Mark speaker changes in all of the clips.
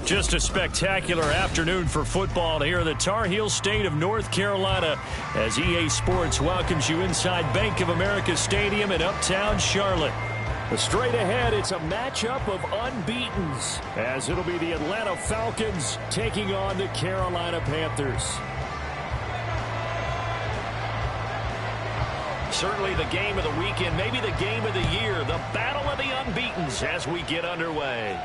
Speaker 1: Just a spectacular afternoon for football here in the Tar Heel state of North Carolina as EA Sports welcomes you inside Bank of America Stadium in uptown Charlotte. Straight ahead, it's a matchup of unbeatens as it'll be the Atlanta Falcons taking on the Carolina Panthers. Certainly the game of the weekend, maybe the game of the year, the battle of the unbeatens as we get underway.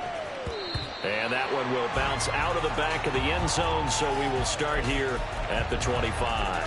Speaker 1: And that one will bounce out of the back of the end zone, so we will start here at the 25.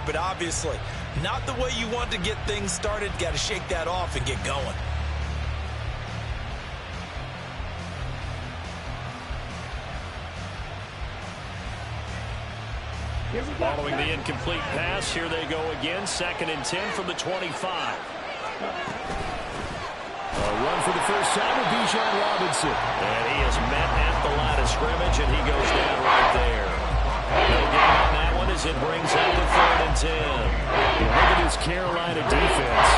Speaker 2: But obviously, not the way you want to get things started. Got to shake that off and get going.
Speaker 1: Following the incomplete pass, here they go again. 2nd and 10 from the 25. A run for the first time with Bijan Robinson. And he is met at the line of scrimmage, and he goes down right there. No gain on that one as it brings up the 3rd and 10. Look at this Carolina defense.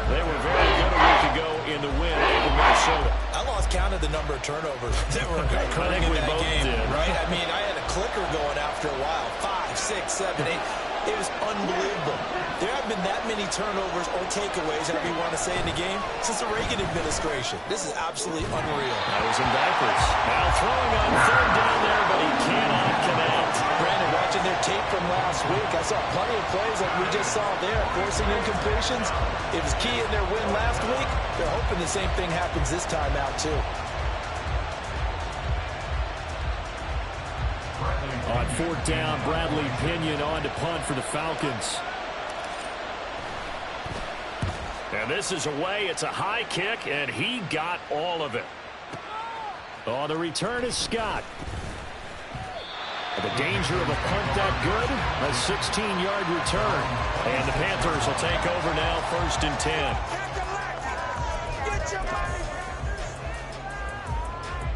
Speaker 1: They were very good a week ago in the win over Minnesota.
Speaker 2: I lost count of the number of turnovers that were occurring in that game, right? I mean, I had a clicker going after a while. 5, 6, 7, 8. It was unbelievable. There haven't been that many turnovers or takeaways, however you want to say, in the game since the Reagan administration. This is absolutely unreal.
Speaker 1: That was in backwards. Now throwing on 3rd down there, but he cannot connect.
Speaker 2: Brandon, watching their tape from last week, I saw plenty of plays like we just saw there, forcing incompletions. It was key in their win last week. They're hoping the same thing happens this time out, too.
Speaker 1: On 4th down, Bradley Pinion on to punt for the Falcons. And this is away. It's a high kick, and he got all of it. Oh, the return is Scott. The danger of a punt that good, a 16-yard return. And the Panthers will take over now, 1st and 10.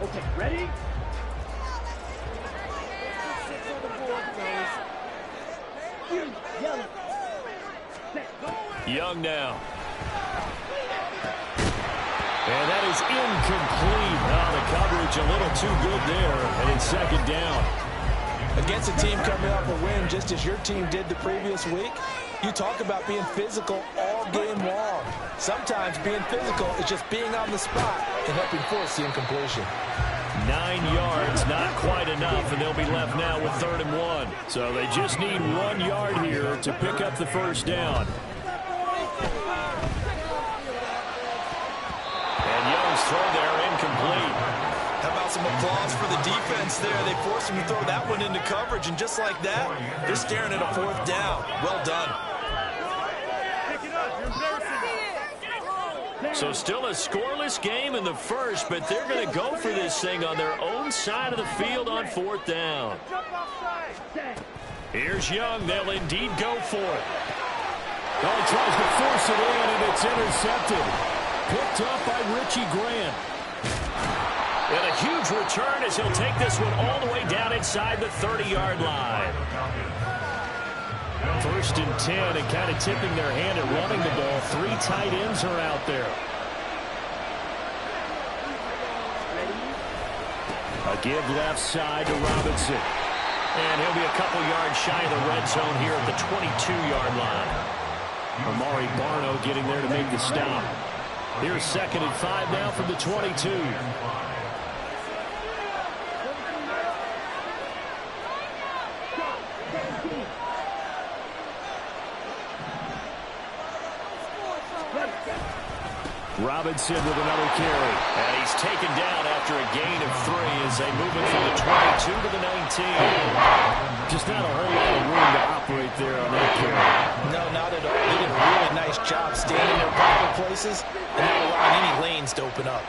Speaker 3: Okay, ready?
Speaker 1: Young now. And that is incomplete. Oh, the coverage a little too good there, and it's 2nd down.
Speaker 2: Against a team coming off a win just as your team did the previous week, you talk about being physical all game long. Sometimes being physical is just being on the spot and helping force the incompletion.
Speaker 1: 9 yards, not quite enough, and they'll be left now with 3rd and 1. So they just need 1 yard here to pick up the first down. And Young's throw there incomplete.
Speaker 2: How about some applause for the defense there? They forced him to throw that one into coverage, and just like that, they're staring at a 4th down. Well done.
Speaker 1: So still a scoreless game in the first, but they're going to go for this thing on their own side of the field on 4th down. Here's Young. They'll indeed go for it.
Speaker 4: Oh, he tries to force it in, and it's intercepted. Picked up by Richie Grant.
Speaker 1: And a huge return as he'll take this one all the way down inside the 30-yard line. 1st and 10, and kind of tipping their hand at running the ball. 3 tight ends are out there. A give left side to Robinson. And he'll be a couple yards shy of the red zone here at the 22-yard line. Amari Barno getting there to make the stop. Here's 2nd and 5 now from the 22. Robinson with another carry. And he's taken down after a gain of 3 as they move it from the 22 to the 19. Just not a whole lot of room to operate there on that carry.
Speaker 2: No, not at all. They did a really nice job standing in their proper places and not allowing any lanes to open up.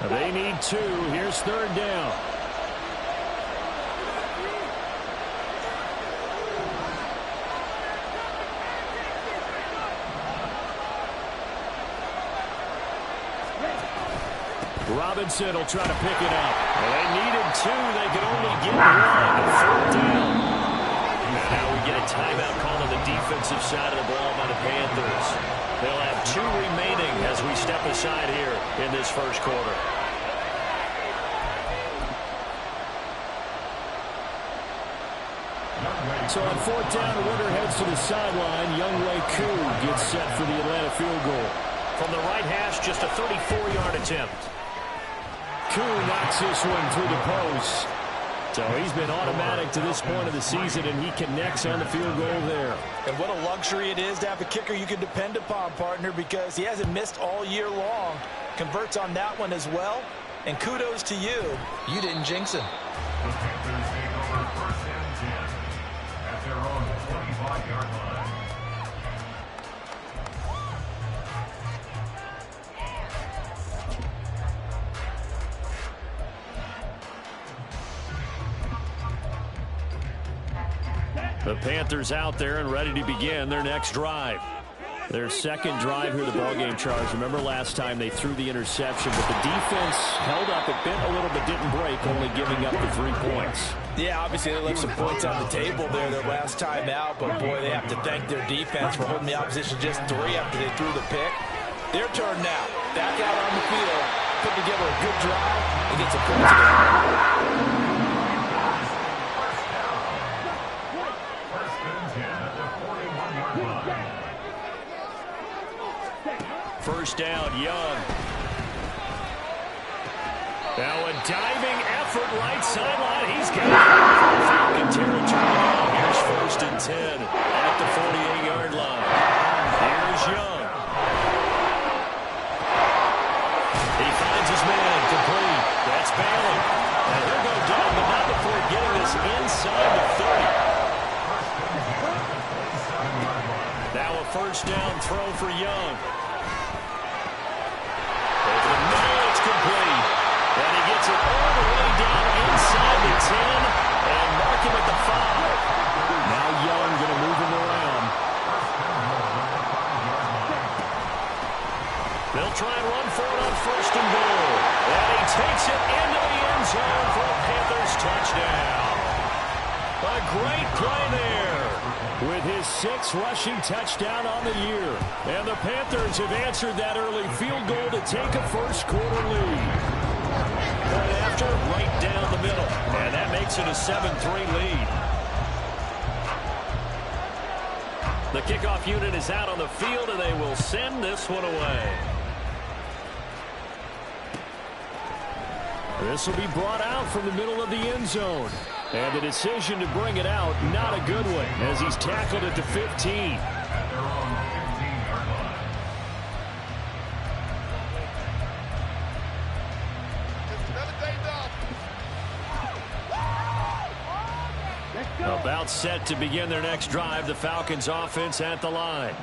Speaker 1: They need 2. Here's 3rd down. Robinson will try to pick it up. Well, they needed 2. They could only get 1. 4th down. And now we get a timeout call on the defensive side of the ball by the Panthers. They'll have 2 remaining as we step aside here in this first quarter.
Speaker 4: So on 4th down, Winter heads to the sideline. Younghoe Koo gets set for the Atlanta field goal.
Speaker 1: From the right hash, just a 34-yard attempt.
Speaker 4: Koo knocks this one through the post.
Speaker 1: So he's been automatic to this point of the season, and he connects on the field goal there.
Speaker 2: And what a luxury it is to have a kicker you can depend upon, partner, because he hasn't missed all year long. Converts on that one as well. And kudos to you. You didn't jinx him.
Speaker 5: The Panthers take over 1st and 10 at their own 25-yard line.
Speaker 1: The Panthers out there and ready to begin their next drive. Their second drive here, the ballgame, Charles. Remember last time they threw the interception, but the defense held up. It bent a little but didn't break, only giving up the 3 points.
Speaker 2: Yeah, obviously they left some points on the table there their last time out, but boy, they have to thank their defense for holding the opposition just 3 after they threw the pick. Their turn now. Back out on the field, put together a good drive and get some points together.
Speaker 1: First down, Young. Now a diving effort right sideline. He's got it. Falcon territory now. Here's 1st and 10 at the 48-yard line. Here's Young. He finds his man complete. That's Bailey. And he'll go down, but not before getting this inside the 30. Now a 1st down throw for Young. Complete. And he gets it all the way down inside the 10 and mark him at the 5. Now Young going to move him around. They'll try and run for it on 1st and goal. And he takes it into the end zone for a Panthers touchdown. A great play there with his 6th rushing touchdown on the year. And the Panthers have answered that early field goal to take a first quarter lead. Right after, right down the middle. And that makes it a 7-3 lead. The kickoff unit is out on the field, and they will send this one away. This will be brought out from the middle of the end zone. And the decision to bring it out, not a good one, as he's tackled at the 15.
Speaker 5: At their own 15-yard line.
Speaker 1: About set to begin their next drive, the Falcons offense at the line.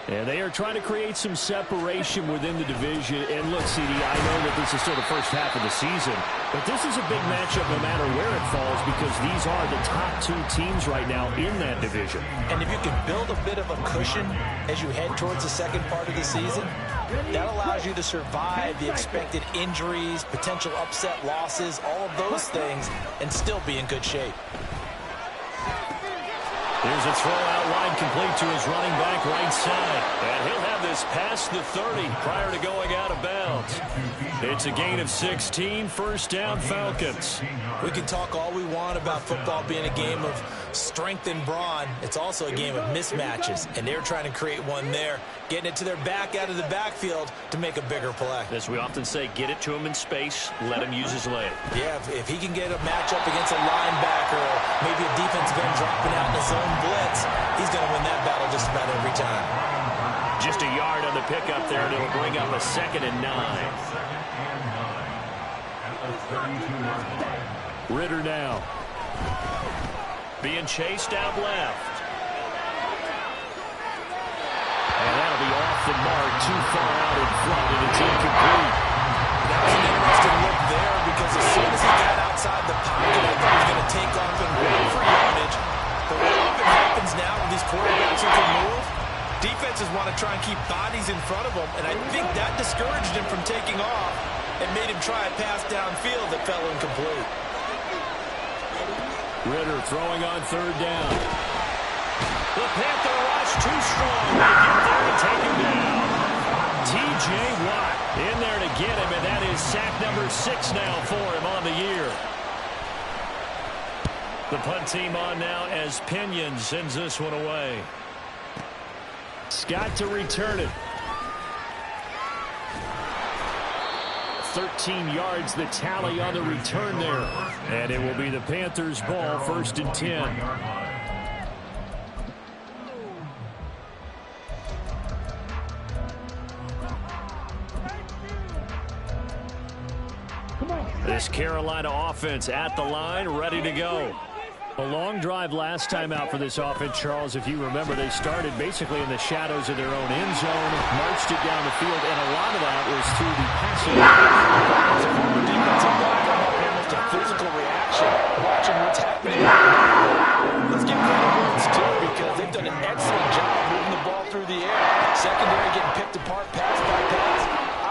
Speaker 1: And they are trying to create some separation within the division. And look, CD, I know that this is still the first half of the season, but this is a big matchup no matter where it falls, because these are the top two teams right now in that division.
Speaker 2: And if you can build a bit of a cushion as you head towards the second part of the season, that allows you to survive the expected injuries, potential upset losses, all of those things, and still be in good shape.
Speaker 1: Here's a throw out line complete to his running back right side. And he'll have this past the 30 prior to going out of bounds. It's a gain of 16, first down Falcons.
Speaker 2: We can talk all we want about football being a game of strength and brawn. It's also a game of mismatches, and they're trying to create one there, getting it to their back out of the backfield to make a bigger play.
Speaker 1: As we often say, get it to him in space, let him use his leg.
Speaker 2: Yeah, if he can get a matchup against a linebacker or maybe a defensive end dropping out in a zone blitz, he's going to win that battle just about every time.
Speaker 1: Just a yard on the pickup there, and it'll bring up a 2nd and 9. Ritter now. Being chased out left. And that'll be off the mark, too far out in front, and it's incomplete.
Speaker 2: That was an interesting look there, because as soon as he got outside the pocket, I thought he was going to take off and run for yardage. But what often happens now with these quarterbacks who can move, defenses want to try and keep bodies in front of them, and I think that discouraged him from taking off and made him try a pass downfield that fell incomplete.
Speaker 1: Ritter throwing on 3rd down. The Panther rush too strong. They get there and take him down. T.J. Watt in there to get him, and that is sack number 6 now for him on the year. The punt team on now as Pinion sends this one away. Scott to return it. 13 yards the tally on the return there. And it will be the Panthers' ball, 1st and 10. This Carolina offense at the line, ready to go. A long drive last time out for this offense, Charles. If you remember, they started basically in the shadows of their own end zone, marched it down the field, and a lot of that was through the passing.
Speaker 2: Almost a physical reaction, watching what's happening. Let's give credit where it's due, because they've done an excellent job moving the ball through the air. Secondary getting picked apart pass by pass.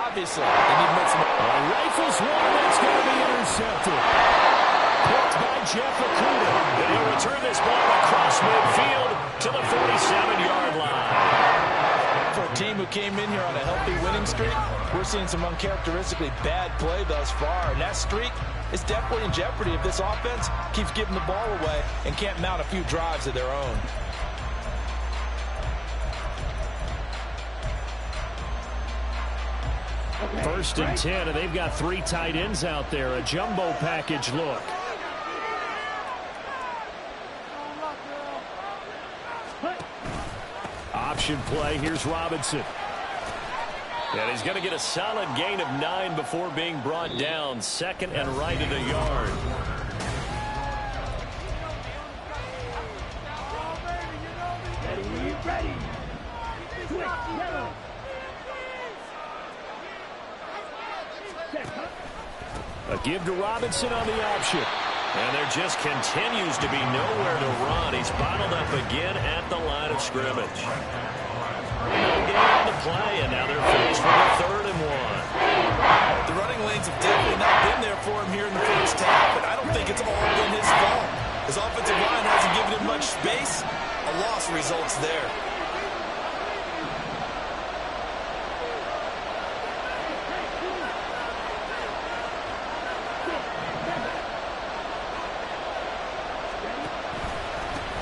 Speaker 2: Obviously, they need to make some...
Speaker 1: Rifles one, that's going to be intercepted. Picked by Jeff Okuda. And he'll return this ball across midfield to the 47-yard line.
Speaker 2: For a team who came in here on a healthy winning streak, we're seeing some uncharacteristically bad play thus far. And that streak is definitely in jeopardy if this offense keeps giving the ball away and can't mount a few drives of their own.
Speaker 1: First and 10, and they've got 3 tight ends out there. A jumbo package look. Option play. Here's Robinson. And he's going to get a solid gain of 9 before being brought down. 2nd and right at a yard.
Speaker 3: Ready. Switch, yellow.
Speaker 1: A give to Robinson on the option. And there just continues to be nowhere to run. He's bottled up again at the line of scrimmage. No gain on the play, and now they're faced with a 3rd and 1.
Speaker 2: The running lanes have definitely not been there for him here in the first half, and I don't think it's all been his fault. His offensive line hasn't given him much space. A loss results there.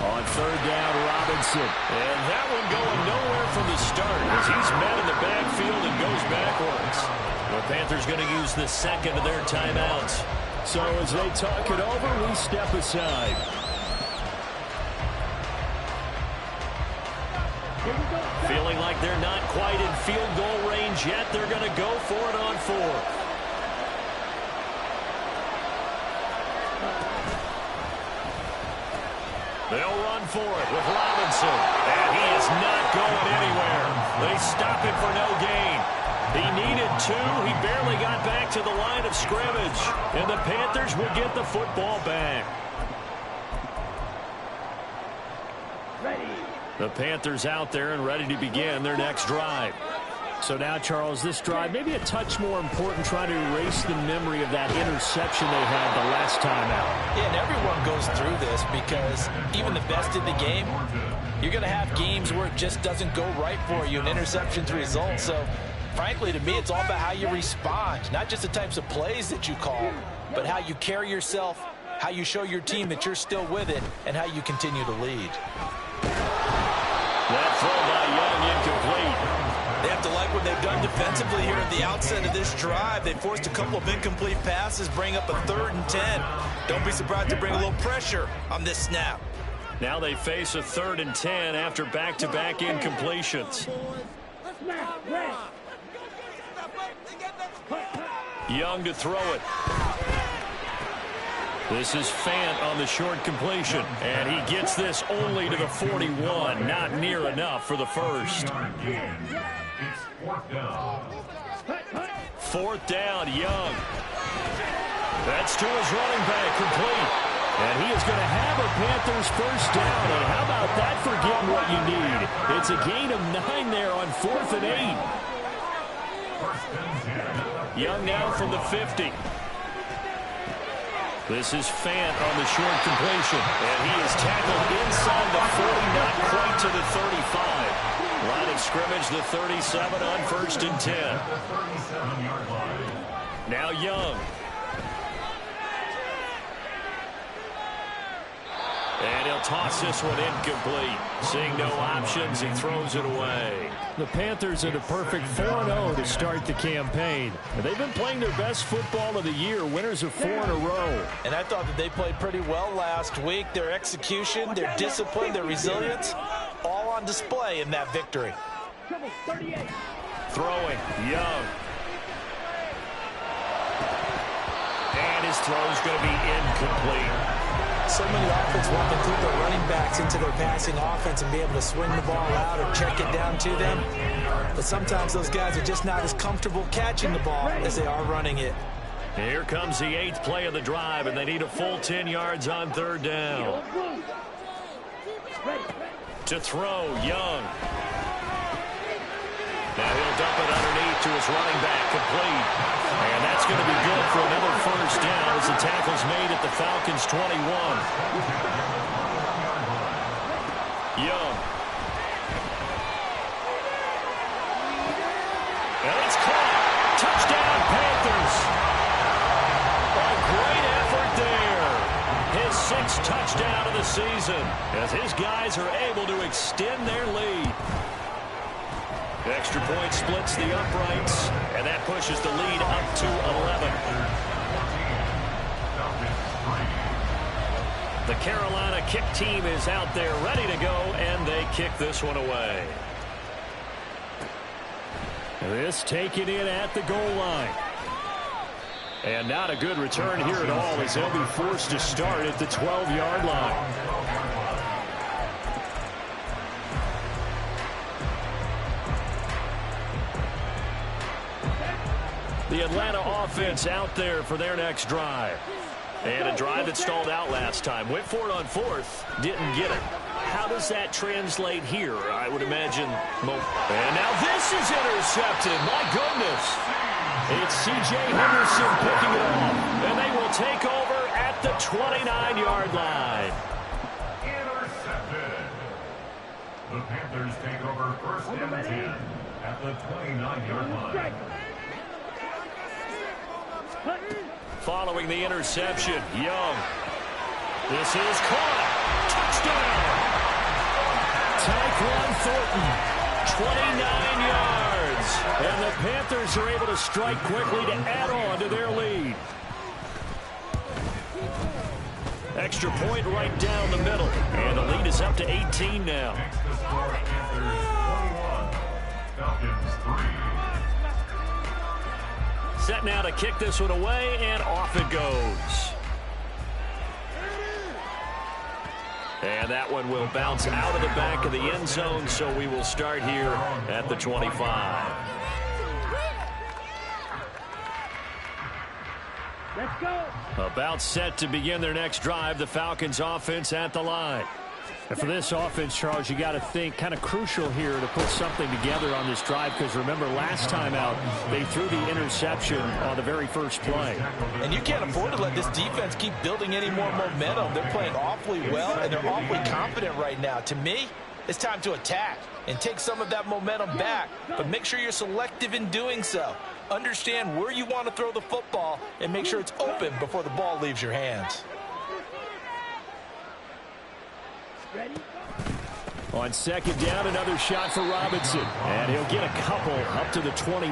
Speaker 1: On
Speaker 4: On third down, Robinson.
Speaker 1: And that one going nowhere from the start as he's met in the backfield and goes backwards. The Panthers going to use the second of their timeouts.
Speaker 4: So as they talk it over, we step aside.
Speaker 1: Feeling like they're not quite in field goal range yet. They're going to go for it on fourth. They'll run for it with Robinson. And he is not going anywhere. They stop him for no gain. He needed two. He barely got back to the line of scrimmage. And the Panthers will get the football back. The Panthers out there and ready to begin their next drive.
Speaker 4: So now, Charles, this drive maybe a touch more important, trying to erase the memory of that interception they had the last time out.
Speaker 2: Yeah, and everyone goes through this because even the best in the game, you're going to have games where it just doesn't go right for you, and interceptions result. So, frankly, to me, it's all about how you respond, not just the types of plays that you call, but how you carry yourself, how you show your team that you're still with it, and how you continue to lead.
Speaker 1: That throw by Young incomplete.
Speaker 2: They have to like what they've done defensively here at the outset of this drive. They forced a couple of incomplete passes, bring up a 3rd and 10. Don't be surprised to bring a little pressure on this snap.
Speaker 1: Now they face a 3rd and 10 after back-to-back incompletions. Young to throw it. This is Fant on the short completion, and he gets this only to the 41. Not near enough for the first. Fourth down, Young. That's to his running back, complete. And he is going to have a Panthers first down. And how about that for getting what you need? It's a gain of 9 there on 4th and 8. Young now from the 50. This is Fant on the short completion. And he is tackled inside the 40, not quite to the 35. Line of scrimmage, the 37 on 1st and 10. Now Young. And he'll toss this one incomplete. Seeing no options, he throws it away.
Speaker 4: The Panthers had a perfect 4-0 to start the campaign. They've been playing their best football of the year, winners of 4 in a row.
Speaker 2: And I thought that they played pretty well last week. Their execution, their discipline, their resilience, all on display in that victory.
Speaker 1: Throwing, Young. And his throw's going to be incomplete.
Speaker 2: So many offenses want to include their running backs into their passing offense and be able to swing the ball out or check it down to them. But sometimes those guys are just not as comfortable catching the ball as they are running it.
Speaker 1: Here comes the 8th play of the drive, and they need a full 10 yards on 3rd down. To throw, Young. Now he'll dump it underneath to his running back, complete. And that's going to be good for another first down as the tackle's made at the Falcons' 21. Young. And it's caught. Touchdown, Panthers. A great effort there. His 6th touchdown of the season as his guys are able to extend their lead. Extra point splits the uprights, and that pushes the lead up to 11. The Carolina kick team is out there ready to go, and they kick this one away.
Speaker 4: This taken in at the goal line.
Speaker 1: And not a good return here at all as they'll be forced to start at the 12-yard line. The Atlanta offense out there for their next drive. And a drive that stalled out last time. Went for it on 4th. Didn't get it. How does that translate here? I would imagine. And now this is intercepted. My goodness. It's C.J. Henderson picking it off. And they will take over at the 29-yard line.
Speaker 5: Intercepted. The Panthers take over 1st and 10 at the 29-yard line.
Speaker 1: Following the interception, Young. This is caught. Touchdown.
Speaker 4: Tyquan Thornton, 29 yards. And the Panthers are able to strike quickly to add on to their lead. Extra point right down the middle. And the lead is up to 18 now.
Speaker 5: Next to score, Panthers 21, Falcons 3.
Speaker 1: Set now to kick this one away, and off it goes. And that one will bounce out of the back of the end zone, so we will start here at the 25.
Speaker 3: Let's go.
Speaker 1: About set to begin their next drive, the Falcons offense at the line.
Speaker 4: And for this offense, Charles, you got to think kind of crucial here to put something together on this drive, because remember last time out they threw the interception on the very first play.
Speaker 2: And you can't afford to let this defense keep building any more momentum. They're playing awfully well, and they're awfully confident right now. To me, it's time to attack and take some of that momentum back, but make sure you're selective in doing so. Understand where you want to throw the football and make sure it's open before the ball leaves your hands.
Speaker 3: Ready?
Speaker 1: On second down, another shot for Robinson. And he'll get a couple up to the 29.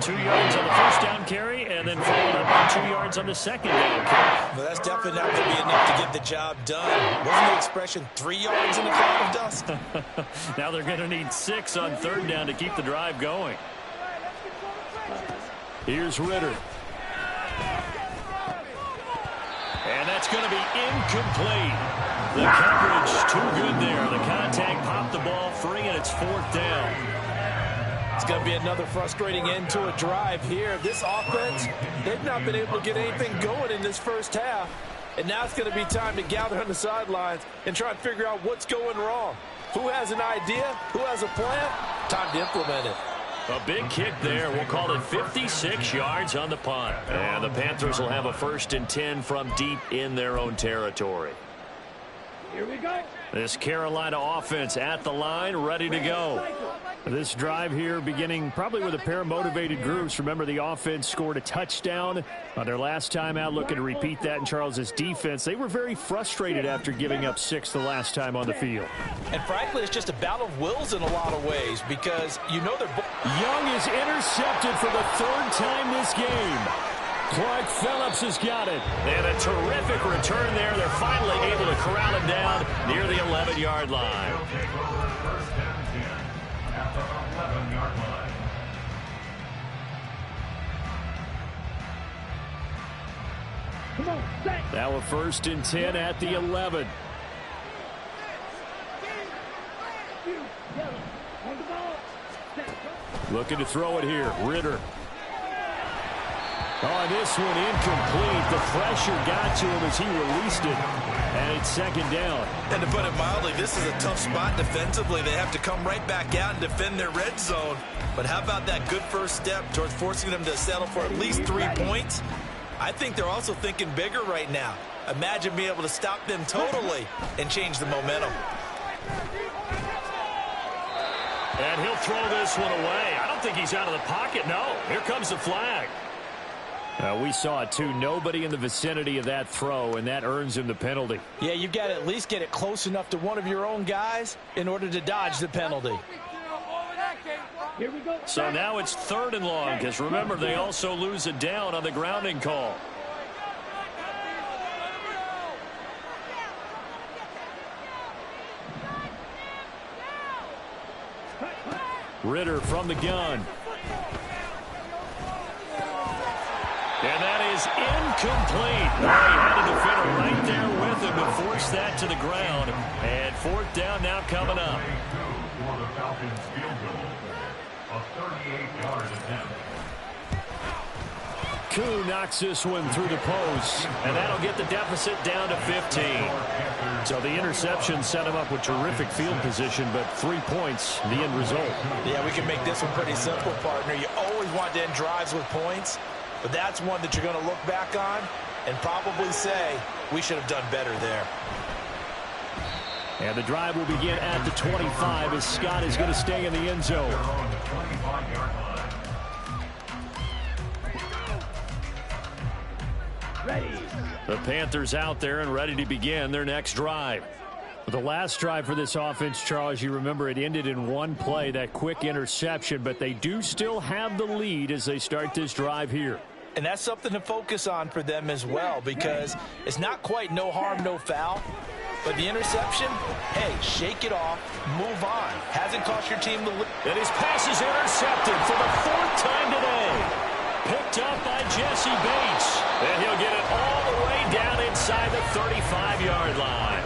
Speaker 1: 2 yards on the first down carry, and then followed up by 2 yards on the second down carry.
Speaker 2: Well, that's definitely not going to be enough to get the job done. Wasn't the expression 3 yards in a cloud of dust?
Speaker 1: Now they're going to need 6 on third down to keep the drive going. Here's Ritter. And that's going to be incomplete. The coverage too good there. The contact popped the ball free, and it's fourth down.
Speaker 2: It's going to be another frustrating end to a drive here. This offense, they've not been able to get anything going in this first half. And now it's going to be time to gather on the sidelines and try and figure out what's going wrong. Who has an idea? Who has a plan? Time to implement it.
Speaker 1: A big kick there. We'll call it 56 yards on the punt. And the Panthers will have a 1st and 10 from deep in their own territory.
Speaker 3: Here we go.
Speaker 1: This Carolina offense at the line, ready to go.
Speaker 4: This drive here beginning probably with a pair of motivated groups. Remember, the offense scored a touchdown on their last time out, looking to repeat that in Charles's defense. They were very frustrated after giving up 6 the last time on the field.
Speaker 2: And frankly, it's just a battle of wills in a lot of ways, because you know they're...
Speaker 4: Young is intercepted for the 3rd time this game. Clark Phillips has got it.
Speaker 1: And a terrific return there. They're finally able to corral him down near the 11-yard line.
Speaker 3: Come on, set.
Speaker 4: Now a 1st and 10 at the 11.
Speaker 3: On the ball. Set.
Speaker 4: Looking to throw it here. Ritter. On this one, incomplete. The pressure got to him as he released it. And it's 2nd down.
Speaker 2: And to put it mildly, this is a tough spot defensively. They have to come right back out and defend their red zone. But how about that good first step towards forcing them to settle for at least 3 points? I think they're also thinking bigger right now. Imagine being able to stop them totally and change the momentum.
Speaker 1: And he'll throw this one away. I don't think he's out of the pocket. No, here comes the flag.
Speaker 4: We saw it, too. Nobody in the vicinity of that throw, and that earns him the penalty.
Speaker 2: Yeah, you've got to at least get it close enough to one of your own guys in order to dodge the penalty.
Speaker 3: Here we go.
Speaker 1: So now it's 3rd and long, because remember, they also lose a down on the grounding call.
Speaker 4: Ritter from the gun.
Speaker 1: And that is incomplete. Well, he had a defender right there with him to force that to the ground. And 4th down now coming up.
Speaker 5: For the Falcons field goal, a 38-yard attempt.
Speaker 4: Koo knocks this one through the post.
Speaker 1: And that'll get the deficit down to 15.
Speaker 4: So the interception set him up with terrific field position, but 3 points, the end result.
Speaker 2: Yeah, we can make this one pretty simple, partner. You always want to end drives with points. But that's one that you're going to look back on and probably say, we should have done better there.
Speaker 4: And the drive will begin at the 25 as Scott is going to stay in the end zone.
Speaker 3: Ready.
Speaker 1: The Panthers out there and ready to begin their next drive.
Speaker 4: The last drive for this offense, Charles, you remember it ended in one play, that quick interception, but they do still have the lead as they start this drive here.
Speaker 2: And that's something to focus on for them as well, because it's not quite no harm, no foul. But the interception, hey, shake it off, move on. Hasn't cost your team the lead.
Speaker 1: And his pass is intercepted for the 4th time today. Picked up by Jesse Bates. And he'll get it all the way down inside the 35-yard line.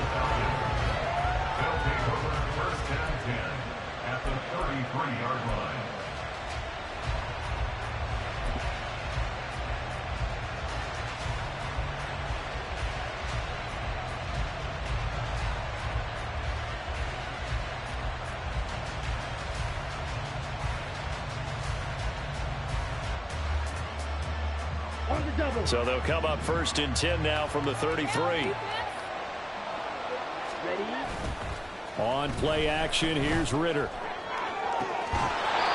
Speaker 5: At the 33-yard line.
Speaker 3: On the double.
Speaker 1: So they'll come up 1st and 10 now from the 33.
Speaker 3: Ready?
Speaker 4: On play action, here's Ritter.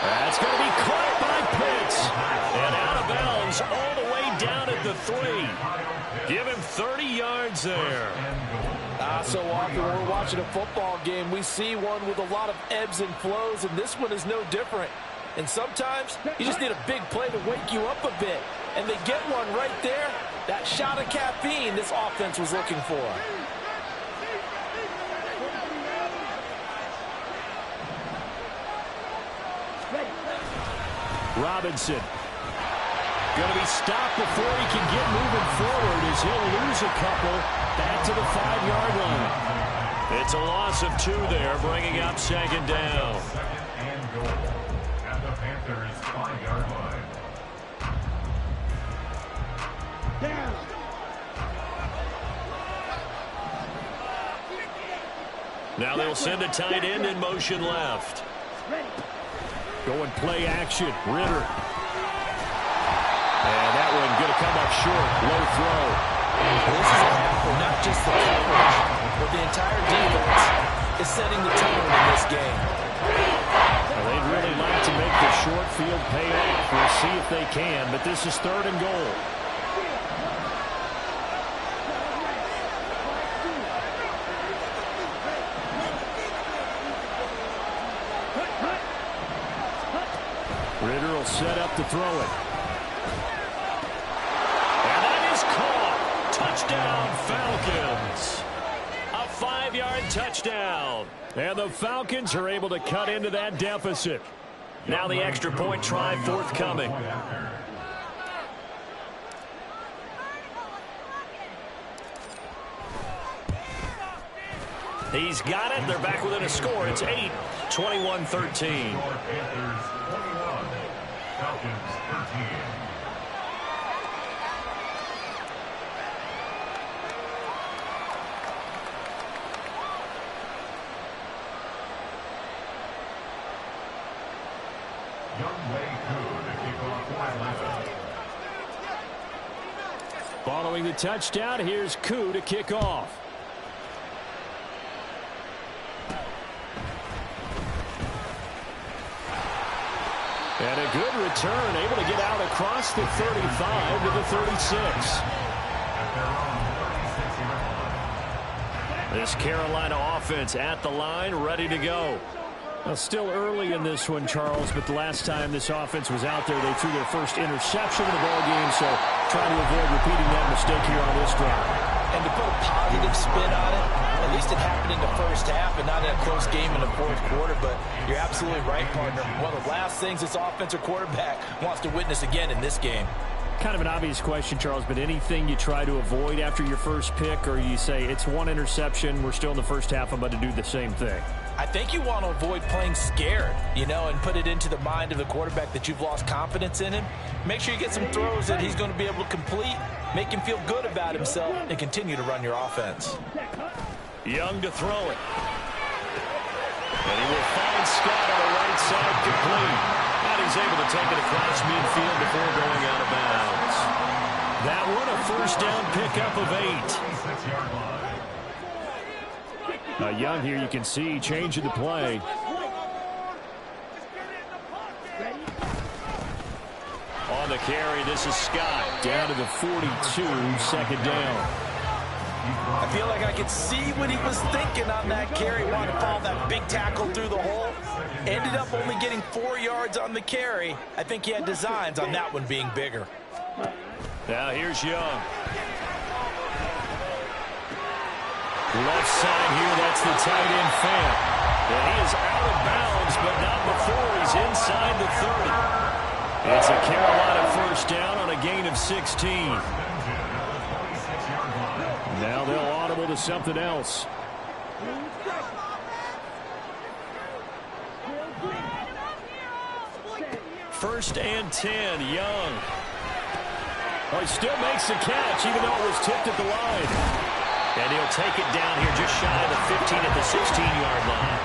Speaker 4: That's going to be caught by Pitts.
Speaker 1: And out of bounds all the way down at the 3. Give him 30 yards there.
Speaker 2: So often when we're watching a football game, we see one with a lot of ebbs and flows, and this one is no different. And sometimes you just need a big play to wake you up a bit. And they get one right there. That shot of caffeine this offense was looking for.
Speaker 4: Robinson going to be stopped before he can get moving forward as he'll lose a couple back to the 5-yard line.
Speaker 1: It's a loss of 2 there, bringing up 2nd down.
Speaker 5: Second and goal at the Panthers' 5-yard line.
Speaker 3: Down.
Speaker 1: Now they'll send a tight end in motion left.
Speaker 3: Ready.
Speaker 4: Going play action, Ritter. And that one going to come up short, low throw.
Speaker 2: This is a half where not just the coverage, but the entire defense is setting the tone in this game.
Speaker 4: Well, they'd really like to make the short field pay off. We'll see if they can, but this is 3rd and goal. Ritter will set up to throw it.
Speaker 1: And that is caught. Touchdown, Falcons. A 5-yard touchdown.
Speaker 4: And the Falcons are able to cut into that deficit.
Speaker 1: Now the extra point try forthcoming. He's got it. They're back within a score. It's 8, 21-13.
Speaker 5: Panthers 21, Falcons 13.
Speaker 4: Following the touchdown, here's Koo to kick off. And a good return, able to get out across the 35 to the 36. This Carolina offense at the line, ready to go. Well, still early in this one, Charles, but the last time this offense was out there, they threw their first interception of the ball game, so trying to avoid repeating that mistake here on this drive.
Speaker 2: And to put a positive spin on it, at least it happened in the first half and not in a close game in the 4th quarter, but you're absolutely right, partner. One of the last things this offensive quarterback wants to witness again in this game.
Speaker 4: Kind of an obvious question, Charles, but anything you try to avoid after your first pick, or you say it's one interception, we're still in the first half, I'm about to do the same thing?
Speaker 2: I think you want to avoid playing scared, and put it into the mind of the quarterback that you've lost confidence in him. Make sure you get some throws that he's going to be able to complete, make him feel good about himself, and continue to run your offense.
Speaker 1: Young to throw it. And he will find Scott on the right side complete. And he's able to take it across midfield before going out of bounds. That one a first down pickup of 8.
Speaker 4: Young here, you can see, changing the play.
Speaker 1: On the carry, this is Scott.
Speaker 4: Down to the 42, 2nd down.
Speaker 2: I feel like I could see what he was thinking on that carry. Wanted to follow that big tackle through the hole. Ended up only getting 4 yards on the carry. I think he had designs on that one being bigger.
Speaker 1: Now here's Young. Left side here, that's the tight end Fant. And he is out of bounds, but not before he's inside the 30. It's a Carolina first down on a gain of 16. Now they'll audible to something else. First and 10, Young. Oh, he still makes the catch, even though it was tipped at the line. And he'll take it down here just shy of the 15 at the 16-yard line.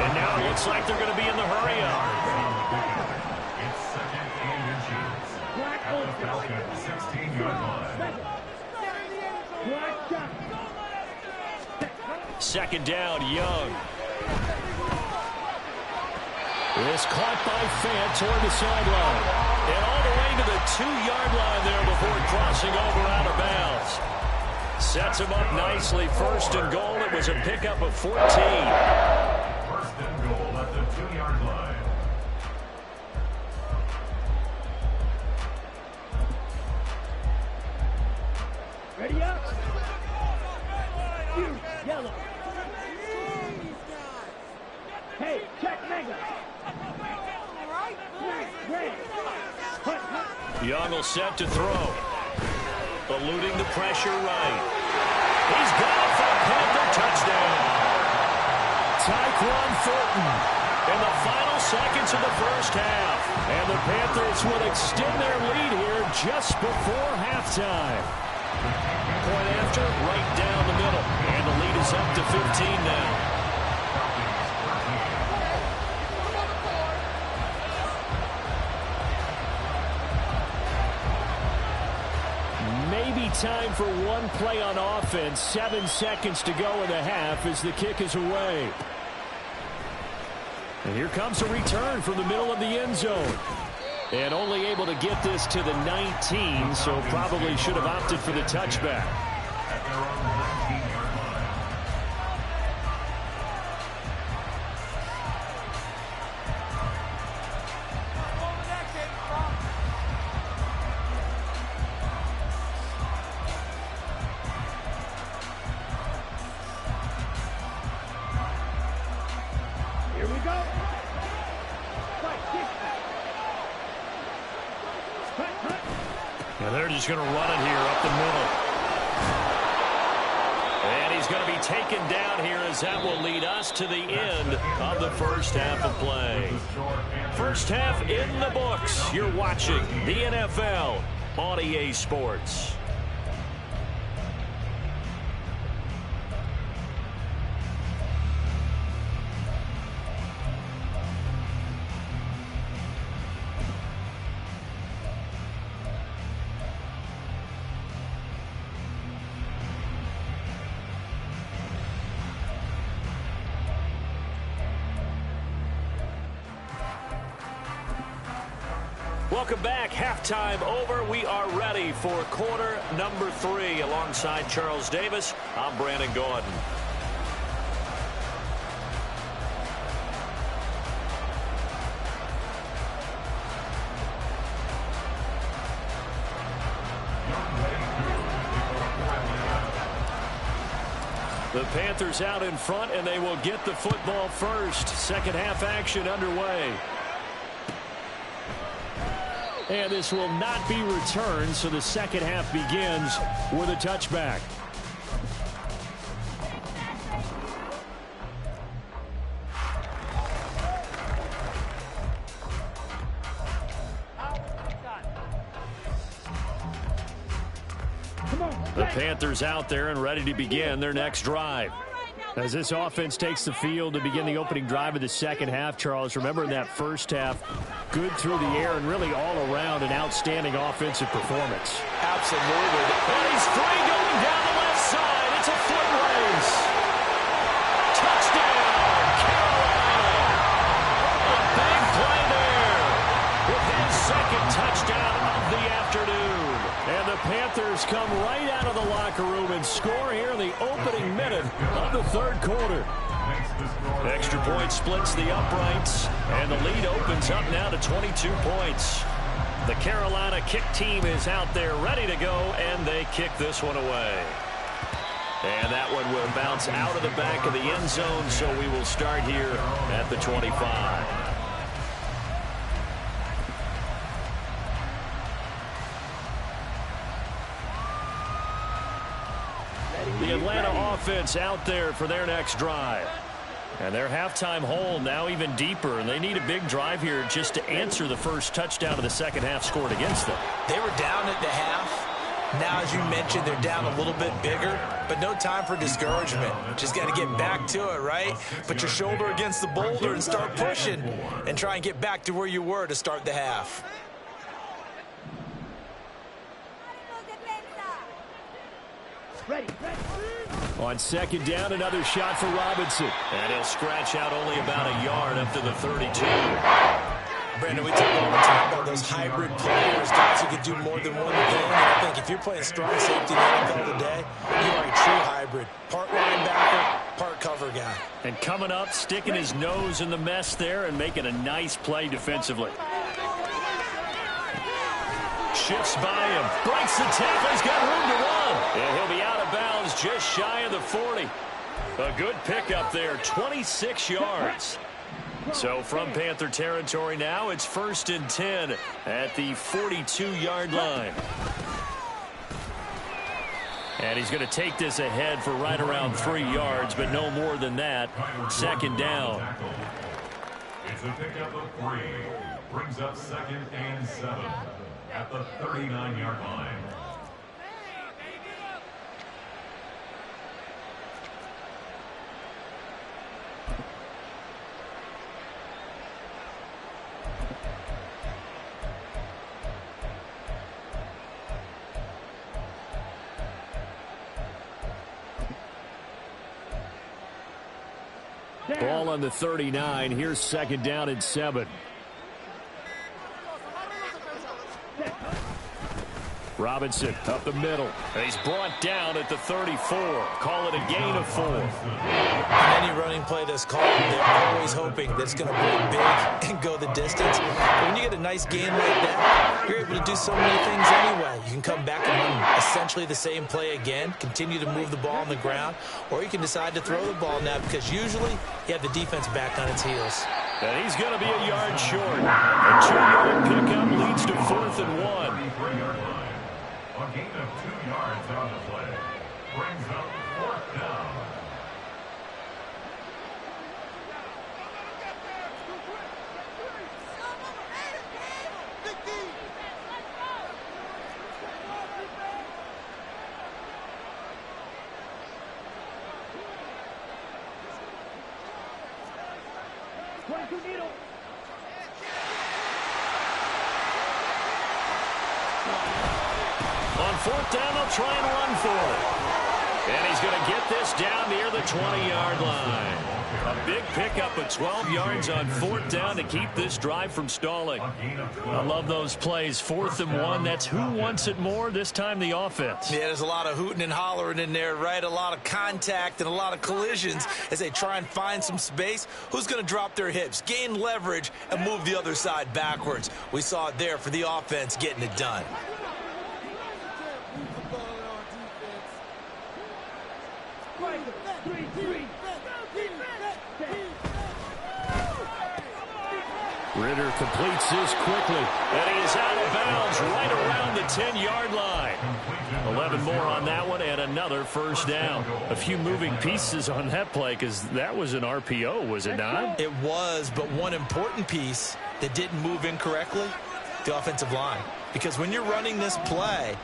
Speaker 1: And now it looks like they're going to be in the hurry-up.
Speaker 5: It's second and inches at the Falcons 16-yard line.
Speaker 1: Second down, Young. It's caught by Fant toward the sideline. And all the way to the 2-yard line there before crossing over out of bounds. Sets him up nicely. First and goal. It was a pickup of 14.
Speaker 5: First and goal at the 2-yard line.
Speaker 3: Ready up. You, yellow. Hey, check mega. Red. Hut, hut.
Speaker 1: Young will set to throw. Eluding the pressure right. He's got it for a Panther touchdown. Tyquan Thornton in the final seconds of the first half. And the Panthers will extend their lead here just before halftime. Point after, right down the middle. And the lead is up to 15 now. Maybe time for one play on offense. 7 seconds to go in the half as the kick is away. And here comes a return from the middle of the end zone. And only able to get this to the 19, so probably should have opted for the touchback.
Speaker 5: At their own 19-yard line.
Speaker 3: Here we go. Fight, kick. Hut, hut.
Speaker 1: Now they're just going to run it here up the middle. And he's going to be taken down here as that will lead us to the end of the first half of play. First half in the books. You're watching the NFL on EA Sports. Welcome back. Halftime over. We are ready for quarter number 3. Alongside Charles Davis, I'm Brandon Gordon. The Panthers out in front, and they will get the football first. Second half action underway. And this will not be returned, so the second half begins with a touchback. The Panthers out there and ready to begin their next drive. As this offense takes the field to begin the opening drive of the second half, Charles, remember in that first half, good through the air and really all around an outstanding offensive performance.
Speaker 2: Absolutely.
Speaker 1: And he's free going down the left side. It's a foot race. Touchdown, Carolina. A big play there with his second touchdown of the afternoon. And the Panthers Panthers come right out of the locker room and score here in the opening minute of the third quarter. Extra point splits the uprights, and the lead opens up now to 22 points. The Carolina kick team is out there ready to go, and they kick this one away. And that one will bounce out of the back of the end zone, so we will start here at the 25. The Atlanta offense out there for their next drive. And their halftime hole now even deeper, and they need a big drive here just to answer the first touchdown of the second half scored against them.
Speaker 2: They were down at the half. Now, as you mentioned, they're down a little bit bigger, but no time for discouragement. Just got to get back to it, right? Put your shoulder against the boulder and start pushing and try and get back to where you were to start the half.
Speaker 3: Ready.
Speaker 1: On second down, another shot for Robinson. And he'll scratch out only about a yard up to the 32.
Speaker 2: Brandon, we talk all the time about those hybrid players, guys who can do more than one thing. And I think if you're playing strong safety in the NFL today, you are a true hybrid. Part linebacker, part cover guy.
Speaker 1: And coming up, sticking his nose in the mess there and making a nice play defensively. Shifts by him, breaks the tackle, he's got room to run. And he'll be out of bounds just shy of the 40. A good pickup there, 26 yards. So from Panther territory now, it's 1st and 10 at the 42-yard line. And he's going to take this ahead for right around 3 yards, but no more than that. Second down.
Speaker 5: It's a pickup of 3. Brings up 2nd and 7 at the 39-yard line.
Speaker 1: Ball on the 39. Here's 2nd down and 7. Robinson up the middle. And he's brought down at the 34. Call it a gain of 4.
Speaker 2: In any running play that's called, they're always hoping that it's going to break big and go the distance. But when you get a nice gain like that, you're able to do so many things anyway. You can come back and run essentially the same play again, continue to move the ball on the ground, or you can decide to throw the ball now because usually you have the defense back on its heels.
Speaker 1: And he's going to be a yard short. A 2-yard pickup leads to 4th and 1.
Speaker 5: A gain of 2 yards on the play. Brings up 4th down.
Speaker 1: On 4th down, they'll try and run for it. And he's going to get this down near the 20-yard line. A big pickup of 12 yards on 4th down to keep this drive from stalling. I love those plays. 4th and 1, that's who wants it more, this time the offense.
Speaker 2: Yeah, there's a lot of hooting and hollering in there, right? A lot of contact and a lot of collisions as they try and find some space. Who's going to drop their hips, gain leverage, and move the other side backwards? We saw it there for the offense getting it done.
Speaker 1: Ritter completes this quickly, and he is out of bounds right around the 10-yard line. 11 more on that one, and another 1st down. A few moving pieces on that play because that was an RPO, was it not?
Speaker 2: It was, but one important piece that didn't move incorrectly, the offensive line. Because when you're running this play,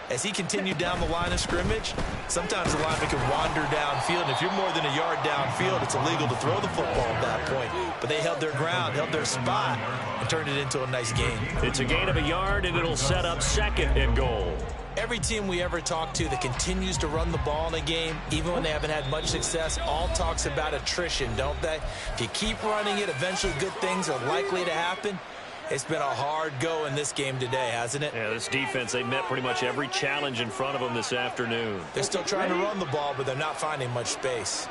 Speaker 2: as he continued down the line of scrimmage, sometimes the lineman can wander downfield. And if you're more than a yard downfield, it's illegal to throw the football at that point. But they held their ground, held their spot, and turned it into a nice gain.
Speaker 1: It's a gain of a yard, and it'll set up 2nd and goal.
Speaker 2: Every team we ever talk to that continues to run the ball in a game, even when they haven't had much success, all talks about attrition, don't they? If you keep running it, eventually good things are likely to happen. It's been a hard go in this game today, hasn't it?
Speaker 1: Yeah, this defense, they met pretty much every challenge in front of them this afternoon.
Speaker 2: They're still trying to run the ball, but they're not finding much space.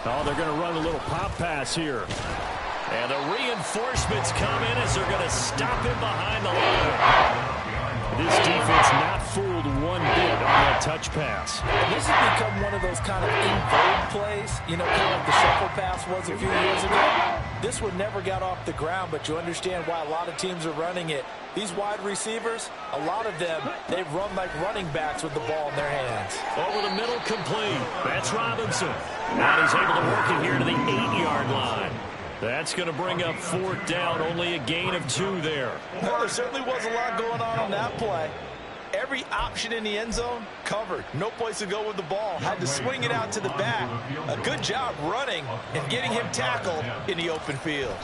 Speaker 4: Oh, they're going to run a little pop pass here.
Speaker 1: And the reinforcements come in as they're going to stop him behind the line. This defense not fooled one bit on that touch pass.
Speaker 2: And this has become one of those kind of in vogue plays, you know, kind of like the shuffle pass was a few years ago. This one never got off the ground, but you understand why a lot of teams are running it. These wide receivers, a lot of them, they run like running backs with the ball in their hands.
Speaker 1: Over the middle, complete. That's Robinson. Now he's able to work it here to the 8-yard line. That's going to bring up 4th down, only a gain of 2 there.
Speaker 2: Well, there certainly was a lot going on that play. Every option in the end zone covered. No place to go with the ball. Had to swing it out to the back. A good job running and getting him tackled in the open field.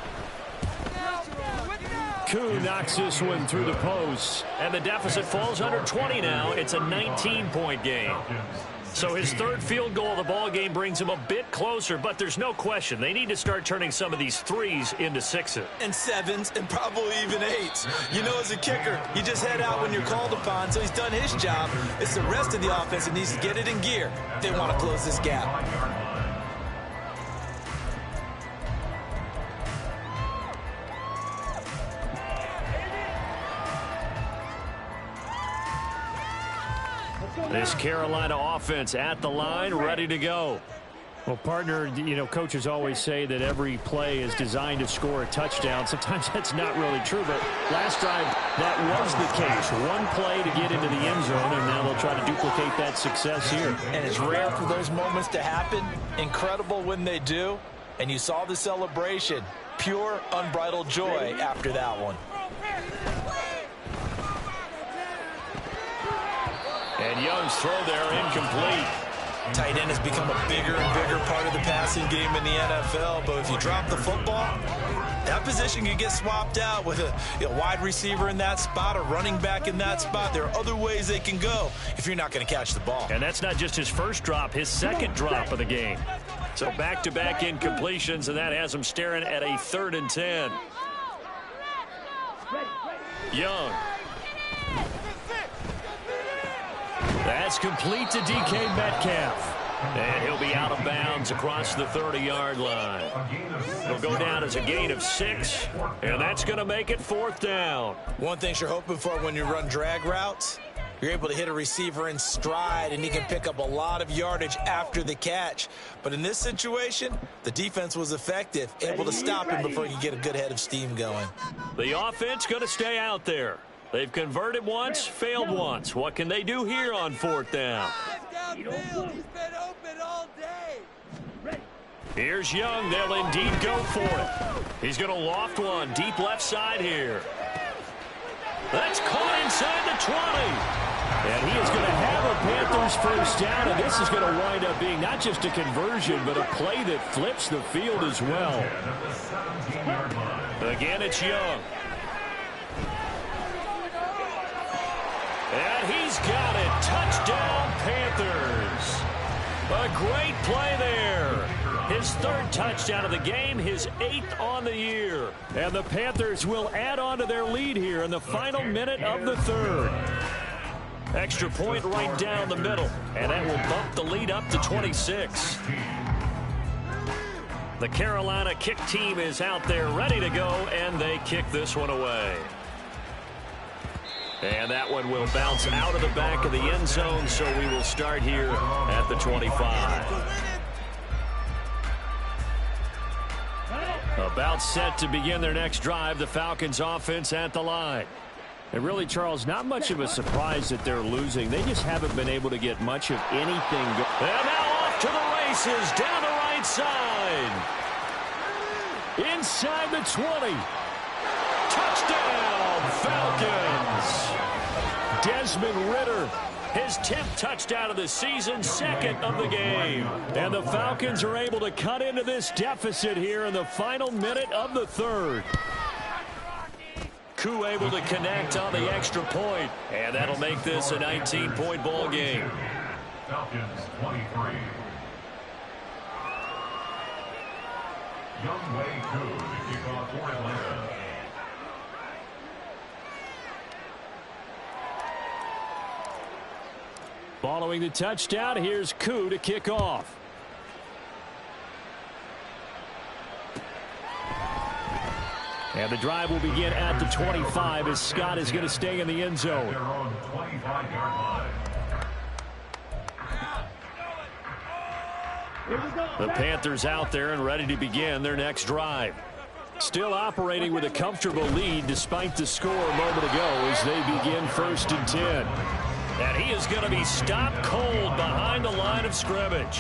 Speaker 4: Koo knocks this one through the post.
Speaker 1: And the deficit falls under 20 now. It's a 19-point game. So his 3rd field goal of the ball game brings him a bit closer, but there's no question they need to start turning some of these 3s into 6s.
Speaker 2: And 7s and probably even 8s. You know, as a kicker, you just head out when you're called upon, so he's done his job. It's the rest of the offense that needs to get it in gear if they want to close this gap.
Speaker 1: This Carolina offense at the line, ready to go.
Speaker 4: Well, partner, you know, coaches always say that every play is designed to score a touchdown. Sometimes that's not really true, but last drive, that was the case. One play to get into the end zone, and now they'll try to duplicate that success here.
Speaker 2: And it's rare for those moments to happen. Incredible when they do. And you saw the celebration. Pure, unbridled joy after that one.
Speaker 1: And Young's throw there incomplete.
Speaker 2: Tight end has become a bigger and bigger part of the passing game in the NFL, but if you drop the football, that position can get swapped out with a wide receiver in that spot, a running back in that spot. There are other ways they can go if you're not going to catch the ball.
Speaker 1: And that's not just his first drop, his 2nd drop of the game. So back-to-back incompletions, and that has him staring at a 3rd and 10. Young. That's complete to DK Metcalf. And he'll be out of bounds across the 30-yard line. He'll go down as a gain of 6, and that's going to make it 4th down.
Speaker 2: One thing you're hoping for when you run drag routes, you're able to hit a receiver in stride, and he can pick up a lot of yardage after the catch. But in this situation, the defense was effective, able to stop him before he could get a good head of steam going.
Speaker 1: The offense going to stay out there. They've converted once, failed once. What can they do here on 4th down?
Speaker 3: He's been open all day.
Speaker 1: Here's Young. They'll indeed go for it. He's going to loft one deep left side here. That's caught inside the 20. And he is going to have a Panthers 1st down, and this is going to wind up being not just a conversion, but a play that flips the field as well. Again, it's Young. And he's got it. Touchdown, Panthers. A great play there. His 3rd touchdown of the game, his 8th on the year.
Speaker 4: And the Panthers will add on to their lead here in the final minute of the 3rd.
Speaker 1: Extra point right down the middle. And that will bump the lead up to 26. The Carolina kick team is out there ready to go, and they kick this one away. And that one will bounce out of the back of the end zone, so we will start here at the 25.
Speaker 4: About set to begin their next drive, the Falcons offense at the line. And really, Charles, not much of a surprise that they're losing. They just haven't been able to get much of anything.
Speaker 1: And now off to the races, down the right side.
Speaker 4: Inside the 20.
Speaker 1: Touchdown, Falcons.
Speaker 4: Desmond Ridder,
Speaker 1: his 10th touchdown of the season, 2nd of the game.
Speaker 4: And the Falcons are able to cut into this deficit here in the final minute of the 3rd.
Speaker 1: Koo able to connect on the extra point, and that'll make this a 19-point ball game.
Speaker 5: Falcons 23. Youngway Koo to kick off for Atlanta.
Speaker 4: Following the touchdown, here's Koo to kick off. And the drive will begin at the 25 as Scott is going to stay in the end zone.
Speaker 5: Their own 25-yard line.
Speaker 4: The Panthers out there and ready to begin their next drive. Still operating with a comfortable lead despite the score a moment ago as they begin 1st and 10. And he is going to be stopped cold behind the line of scrimmage.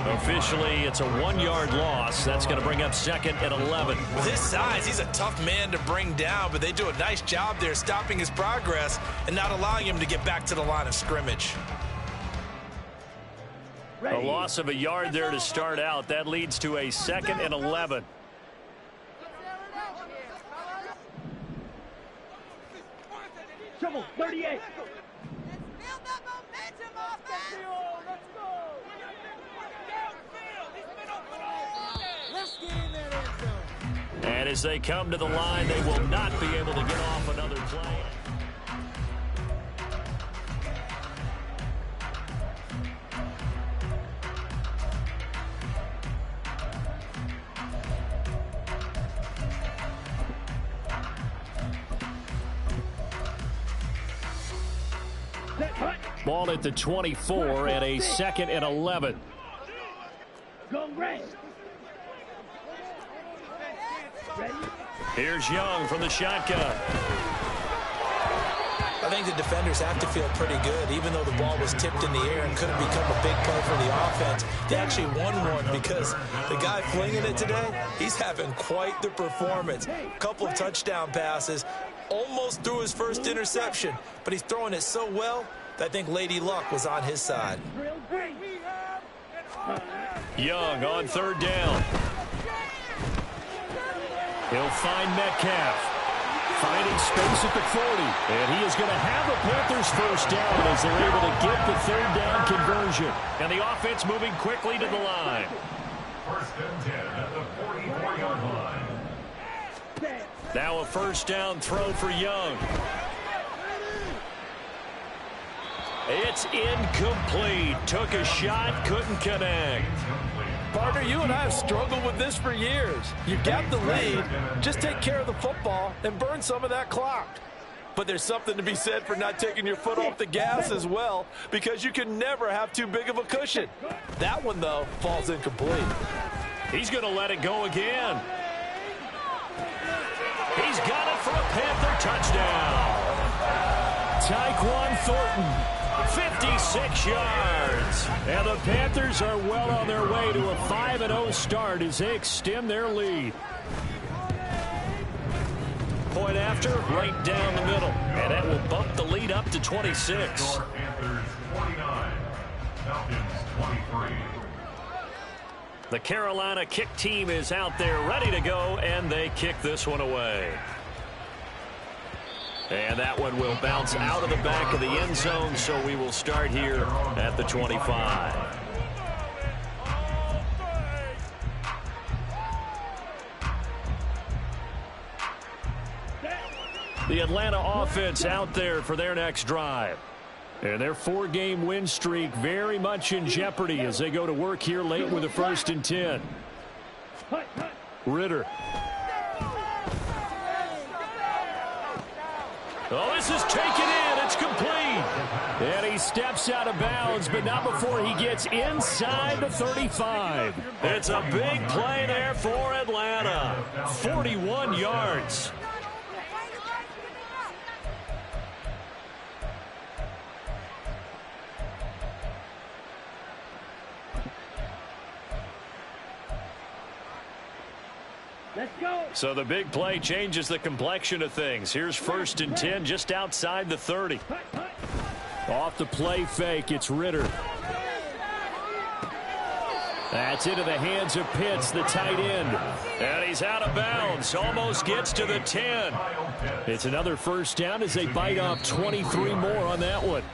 Speaker 4: Officially, it's a 1-yard loss. That's going to bring up 2nd and 11.
Speaker 2: With his size, he's a tough man to bring down, but they do a nice job there stopping his progress and not allowing him to get back to the line of scrimmage.
Speaker 4: A loss of a yard there to start out. That leads to a 2nd and 11.
Speaker 3: Trouble, 38.
Speaker 4: And as they come to the line, they will not be able to get off another play. Ball at the 24 and a 2nd and 11.
Speaker 3: Go red.
Speaker 4: Here's Young from the shotgun.
Speaker 2: I think the defenders have to feel pretty good. Even though the ball was tipped in the air and could have become a big play for the offense, they actually won one because the guy flinging it today, he's having quite the performance. A couple of touchdown passes, almost threw his first interception, but he's throwing it so well that I think Lady Luck was on his side.
Speaker 4: Young on 3rd down. He'll find Metcalf. Finding space at the 40. And he is going to have a Panthers first down as they're able to get the 3rd down conversion. And the offense moving quickly to the line.
Speaker 5: 1st and 10 at the 44-yard line.
Speaker 4: Now a 1st down throw for Young. It's incomplete. Took a shot, couldn't connect.
Speaker 6: Partner, you and I have struggled with this for years. You've got the lead. Just take care of the football and burn some of that clock. But there's something to be said for not taking your foot off the gas as well, because you can never have too big of a cushion. That one, though, falls incomplete.
Speaker 4: He's going to let it go again. He's got it for a Panther touchdown. Tyquan Thornton. 56 yards. And the Panthers are well on their way to a 5-0 start as they extend their lead. Point after, right down the middle. And that will bump the lead up to 26.
Speaker 5: Panthers 49, Falcons 23.
Speaker 4: The Carolina kick team is out there ready to go, and they kick this one away. And that one will bounce out of the back of the end zone, so we will start here at the 25. The Atlanta offense out there for their next drive. And their 4-game win streak very much in jeopardy as they go to work here late with a 1st and 10. Ritter. Oh, this is taken in. It's complete. And he steps out of bounds, but not before he gets inside the 35. It's a big play there for Atlanta. 41 yards.
Speaker 3: Let's go.
Speaker 4: So the big play changes the complexion of things. Here's 1st and 10 just outside the 30. Off the play fake, it's Ritter. That's into the hands of Pitts, the tight end. And he's out of bounds. Almost gets to the 10. It's another 1st down as they bite off 23 more on that one.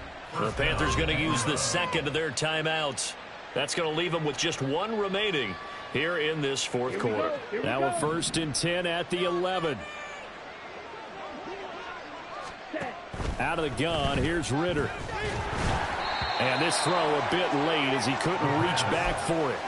Speaker 4: The Panthers going to use the 2nd of their timeouts. That's going to leave them with just 1 remaining.
Speaker 1: here in this fourth quarter.
Speaker 4: Now a 1st and 10 at the 11. Out of the gun, here's Ritter. And this throw a bit late as he couldn't reach back for it.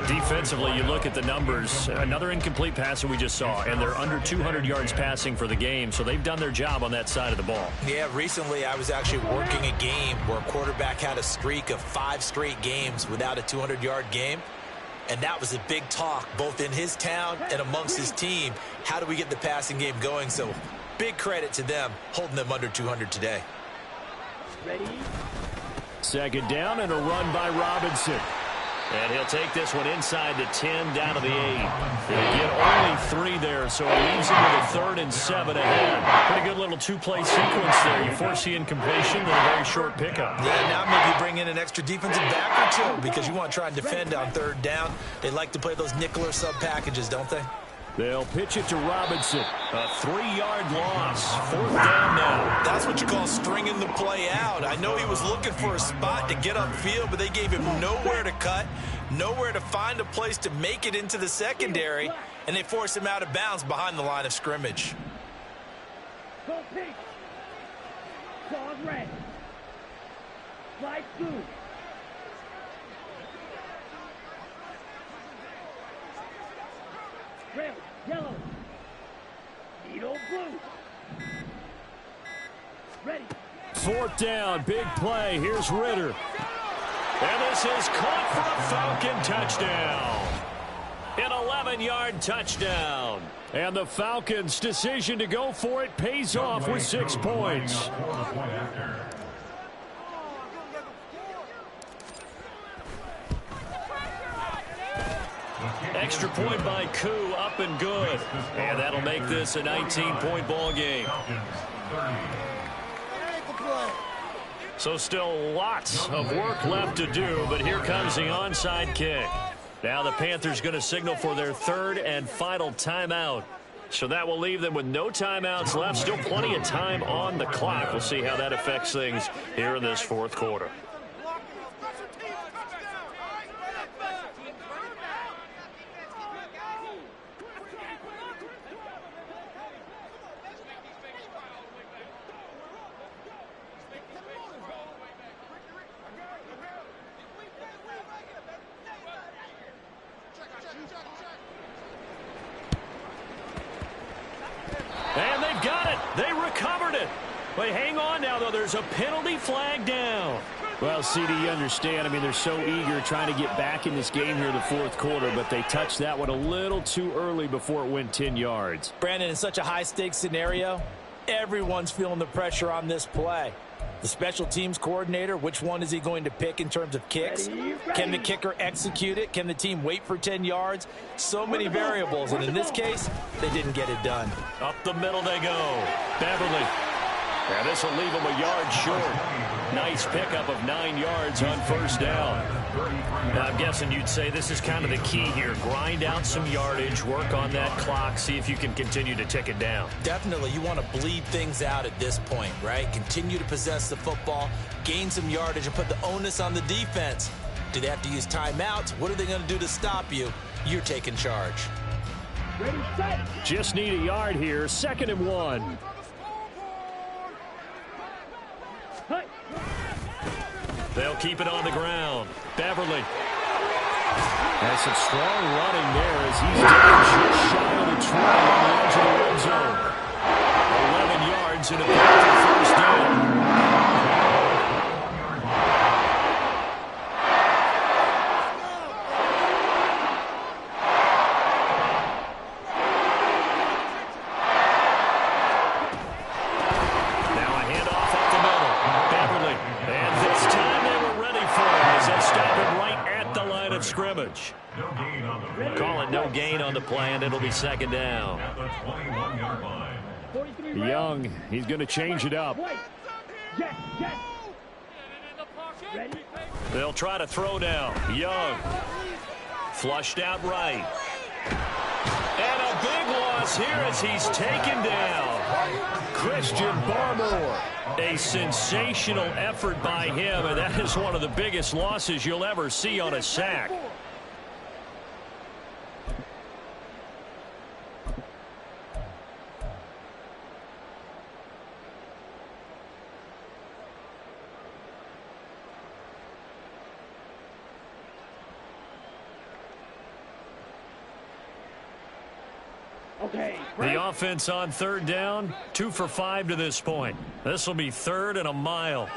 Speaker 1: Defensively, you look at the numbers. Another incomplete pass that we just saw, and they're under 200 yards passing for the game, so they've done their job on that side of the ball.
Speaker 2: Yeah, recently I was actually working a game where a quarterback had a streak of 5 straight games without a 200-yard game, and that was a big talk both in his town and amongst his team. How do we get the passing game going? So big credit to them holding them under 200 today.
Speaker 3: Ready?
Speaker 4: 2nd down and a run by Robinson.
Speaker 1: And he'll take this one inside the 10 down to the 8. He'll get only 3 there, so it leaves him with a 3rd and 7 ahead. Pretty good little 2-play sequence there. You force the incompletion with a very short pickup.
Speaker 2: Yeah, now maybe bring in an extra defensive back or 2 because you want to try and defend on 3rd down. They like to play those nickel or sub packages, don't they?
Speaker 4: They'll pitch it to Robinson.
Speaker 1: A 3-yard loss. 4th down now.
Speaker 2: That's what you call stringing the play out. I know he was looking for a spot to get upfield, but they gave him nowhere to cut, nowhere to find a place to make it into the secondary, and they forced him out of bounds behind the line of scrimmage.
Speaker 3: Go pink. Claws red. Slide blue. Rail yellow. Needle blue. Ready.
Speaker 4: 4th down, big play. Here's Ritter.
Speaker 1: And this is caught for a Falcon touchdown. An 11-yard touchdown.
Speaker 4: And the Falcons' decision to go for it pays off with 6 points.
Speaker 1: Extra point by Koo, up and good. And that'll make this a 19-point ball game. So still lots of work left to do, but here comes the onside kick. Now the Panthers going to signal for their 3rd and final timeout. So that will leave them with no timeouts left. Still plenty of time on the clock. We'll see how that affects things here in this 4th quarter. And they've got it. They recovered it. But hang on now, though. There's a penalty flag down.
Speaker 4: Well, CD, you understand. I mean, they're so eager trying to get back in this game here in the 4th quarter, but they touched that one a little too early before it went 10 yards.
Speaker 6: Brandon, in such a high-stakes scenario, everyone's feeling the pressure on this play. The special teams coordinator, which one is he going to pick in terms of kicks? Can the kicker execute it? Can the team wait for 10 yards? So many variables, and in this case, they didn't get it done.
Speaker 1: Up the middle they go. Beverly. And this will leave him a yard short. Nice pickup of 9 yards on 1st down. Now, I'm guessing you'd say this is kind of the key here. Grind out some yardage, work on that clock, see if you can continue to tick it down.
Speaker 2: Definitely, you want to bleed things out at this point, right? Continue to possess the football, gain some yardage, and put the onus on the defense. Do they have to use timeouts? What are they going to do to stop you? You're taking charge.
Speaker 3: Ready, set.
Speaker 4: Just need a yard here. 2nd and 1.
Speaker 1: They'll keep it on the ground. Beverly.
Speaker 4: Has some strong running there as he's down just shy of the 20 on the edge of the red zone.
Speaker 1: 11 yards and a Panther 1st down. Now a handoff up the middle. Beverly. And this time they were ready for it as they stop it right at the line of scrimmage. Call it no gain on the play, and it'll be 2nd down.
Speaker 5: At the 21-yard line.
Speaker 4: Young, he's going to change it up.
Speaker 3: Ready.
Speaker 1: They'll try to throw down. Young. Flushed out right. And a big loss here as he's taken down.
Speaker 4: Christian Barmore.
Speaker 1: A sensational effort by him, and that is one of the biggest losses you'll ever see on a sack. The offense on third down, 2 for 5 to this point. This will be 3rd and a mile.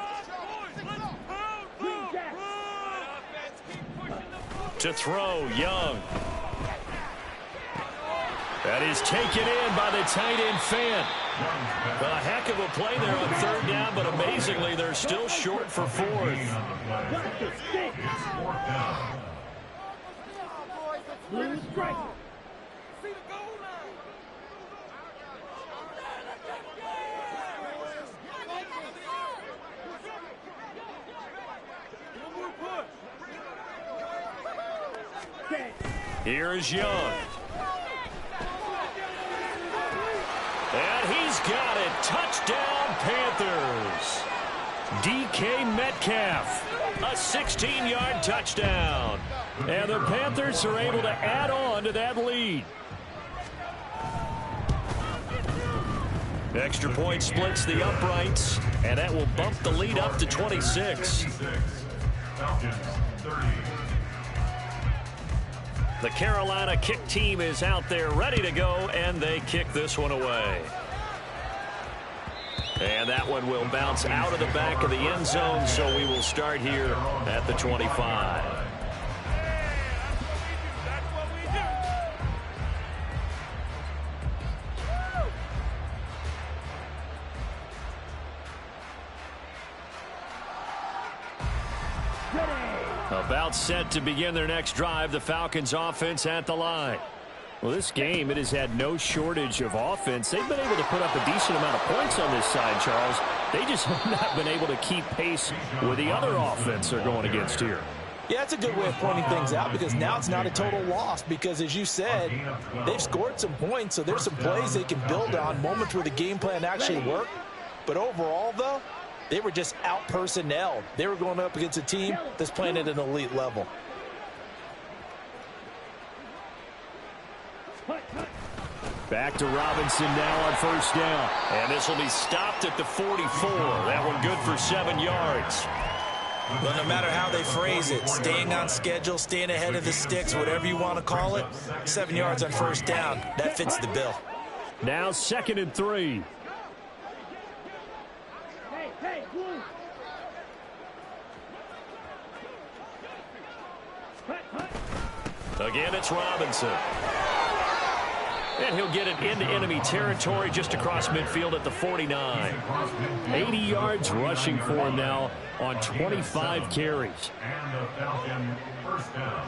Speaker 1: To throw, Young. That is taken in by the tight end Fan. A heck of a play there on third down, but amazingly, they're still short for 4th. Here's Young. And he's got it. Touchdown, Panthers. DK Metcalf. A 16-yard touchdown. And the Panthers are able to add on to that lead. Extra point splits the uprights, and that will bump the lead up to 26.
Speaker 5: Falcons 30.
Speaker 1: The Carolina kick team is out there ready to go, and they kick this one away. And that one will bounce out of the back of the end zone, so we will start here at the 25. About set to begin their next drive, the Falcons offense at the line. Well, this game, it has had no shortage of offense. They've been able to put up a decent amount of points on this side, Charles. They just have not been able to keep pace with the other offense they're going against here.
Speaker 2: Yeah, it's a good way of pointing things out because now it's not a total loss because, as you said, they've scored some points, so there's some plays they can build on, moments where the game plan actually worked. But overall, though, they were just out-personnelled. They were going up against a team that's playing at an elite level.
Speaker 1: Back to Robinson now on first down. And this will be stopped at the 44. That one good for 7 yards.
Speaker 2: Well, no matter how they phrase it, staying on schedule, staying ahead of the sticks, whatever you want to call it, 7 yards on first down, that fits the bill.
Speaker 1: Now 2nd and 3. Again, it's Robinson. And he'll get it into enemy territory just across midfield at the 49. 80 yards rushing for him now on 25 carries.
Speaker 5: And the Falcon first down.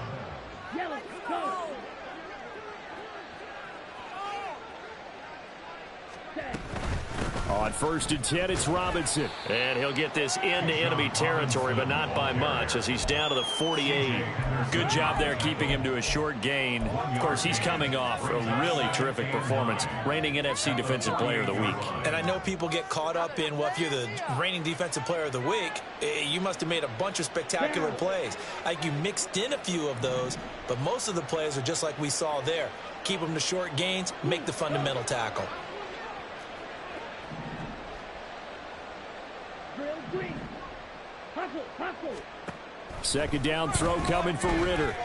Speaker 1: On 1st and 10, it's Robinson. And he'll get this into enemy territory, but not by much as he's down to the 48. Good job there keeping him to a short gain. Of course, he's coming off a really terrific performance, reigning NFC Defensive Player of the Week.
Speaker 2: And I know people get caught up in, well, if you're the reigning Defensive Player of the Week, you must have made a bunch of spectacular plays. Like you mixed in a few of those, but most of the plays are just like we saw there. Keep them to short gains, make the fundamental tackle.
Speaker 1: Second down throw coming for Ritter.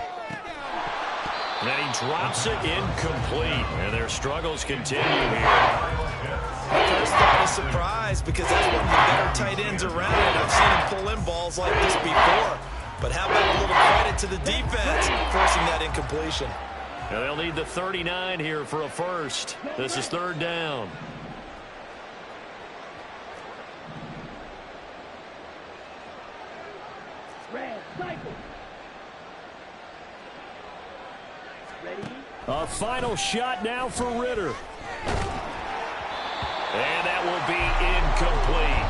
Speaker 1: And then he drops it incomplete. And their struggles continue here.
Speaker 2: First thought is surprise because that's one of the better tight ends around. I've seen him pull in balls like this before. But how about a little credit to the defense forcing that incompletion?
Speaker 1: And they'll need the 39 here for a first. This is 3rd down. A final shot now for Ritter. And that will be incomplete.